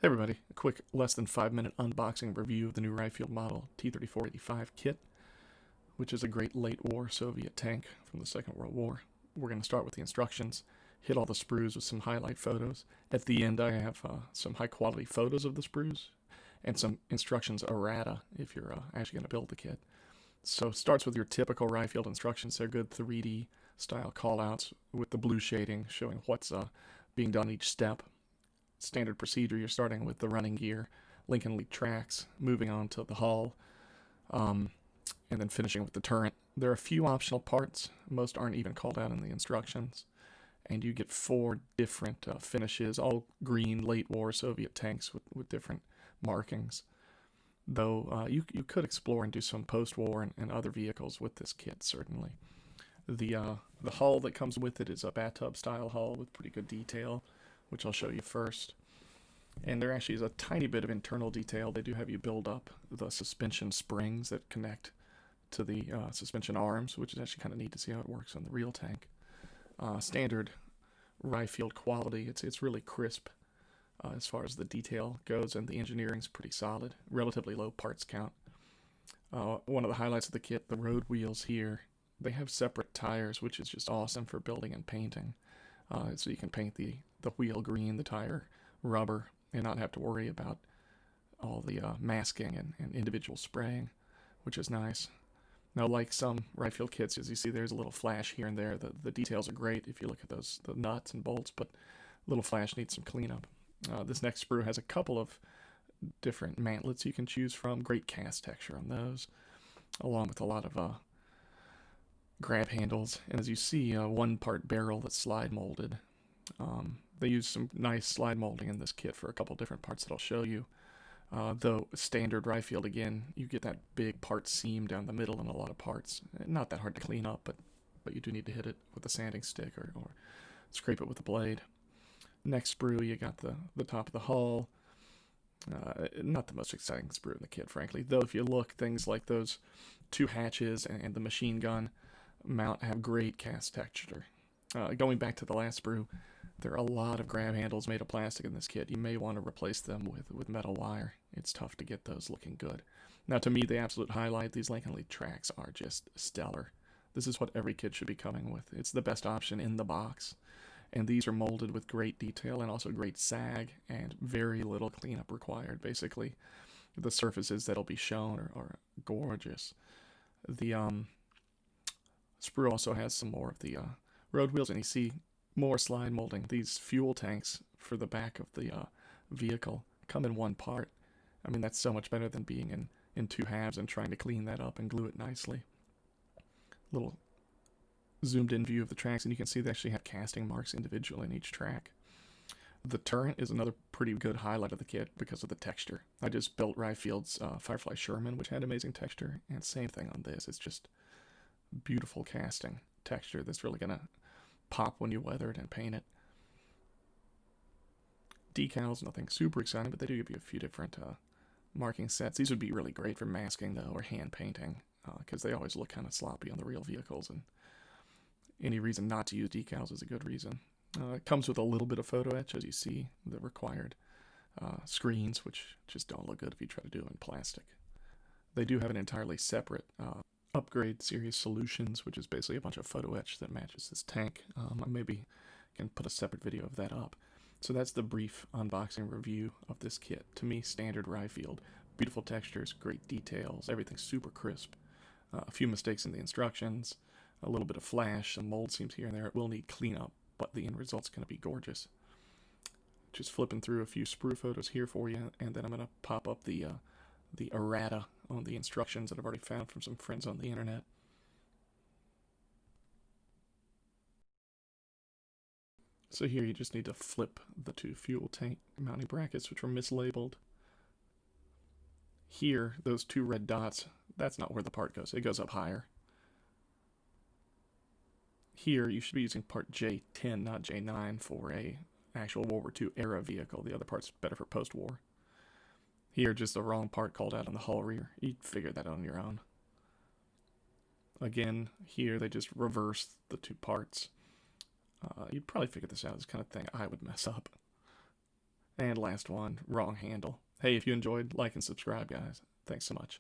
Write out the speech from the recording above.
Hey everybody, a quick less than 5 minute unboxing review of the new Rye Field Model T-34 kit, which is a great late war Soviet tank from the Second World War. We're going to start with the instructions, hit all the sprues with some highlight photos. At the end I have some high quality photos of the sprues and some instructions errata if you're actually going to build the kit. So it starts with your typical Rye Field instructions. They're good 3D style callouts with the blue shading showing what's being done each step. Standard procedure, you're starting with the running gear, Lincoln lead tracks, moving on to the hull, and then finishing with the turret. There are a few optional parts. Most aren't even called out in the instructions. And you get 4 different finishes, all green late war Soviet tanks with different markings. Though you could explore and do some post-war and other vehicles with this kit, certainly. The hull that comes with it is a bathtub style hull with pretty good detail, which I'll show you first. And there actually is a tiny bit of internal detail. They do have you build up the suspension springs that connect to the suspension arms, which is actually kind of neat to see how it works on the real tank. Standard Rye Field quality. It's really crisp as far as the detail goes, and the engineering's pretty solid. Relatively low parts count. One of the highlights of the kit, the road wheels here, they have separate tires, which is just awesome for building and painting. So you can paint the wheel green, the tire rubber, and not have to worry about all the masking and individual spraying, which is nice. Now, like some Rye Field kits, as you see, there's a little flash here and there. The details are great if you look at the nuts and bolts, but little flash needs some cleanup. This next sprue has a couple of different mantlets you can choose from. Great cast texture on those, along with a lot of grab handles. And as you see, one part barrel that's slide molded. They use some nice slide molding in this kit for a couple different parts that I'll show you. Though standard Rye Field, again, you get that big part seam down the middle in a lot of parts. Not that hard to clean up, but you do need to hit it with a sanding stick or scrape it with a blade. Next sprue, you got the top of the hull. Not the most exciting sprue in the kit, frankly. Though if you look, things like those 2 hatches and the machine gun mount have great cast texture. Going back to the last sprue, there are a lot of grab handles made of plastic in this kit. You may want to replace them with metal wire. It's tough to get those looking good. Now, to me, the absolute highlight, these Lincoln lead tracks are just stellar. This is what every kit should be coming with. It's the best option in the box. And these are molded with great detail and also great sag and very little cleanup required. Basically, the surfaces that'll be shown are gorgeous. The sprue also has some more of the road wheels, and you see more slide molding. These fuel tanks for the back of the vehicle come in one part. I mean, that's so much better than being in 2 halves and trying to clean that up and glue it nicely. Little zoomed in view of the tracks, and you can see they actually have casting marks individually in each track. The turret is another pretty good highlight of the kit because of the texture. I just built Rye Field's Firefly Sherman, which had amazing texture, and same thing on this. It's just beautiful casting texture that's really going to pop when you weather it and paint it. Decals, nothing super exciting, but they do give you a few different marking sets. These would be really great for masking, though, or hand painting, because they always look kind of sloppy on the real vehicles, and any reason not to use decals is a good reason. It comes with a little bit of photo etch, as you see, the required screens, which just don't look good if you try to do them in plastic. They do have an entirely separate upgrade series solutions, which is basically a bunch of photo etch that matches this tank. I maybe can put a separate video of that up. So that's the brief unboxing review of this kit. To me, standard Rye Field. Beautiful textures, great details, everything's super crisp. A few mistakes in the instructions, a little bit of flash, some mold seams here and there. It will need cleanup, but the end result's going to be gorgeous. Just flipping through a few sprue photos here for you, and then I'm going to pop up the errata on the instructions that I've already found from some friends on the internet. So here you just need to flip the 2 fuel tank mounting brackets, which were mislabeled. Here, those 2 red dots, that's not where the part goes. It goes up higher. Here, you should be using part J10, not J9, for a actual World War II era vehicle. The other part's better for post-war. Here, just the wrong part called out on the hull rear. You'd figure that out on your own. Again, here they just reverse the 2 parts. You'd probably figure this out. It's the kind of thing I would mess up. And last one, wrong handle. Hey, if you enjoyed, like and subscribe, guys. Thanks so much.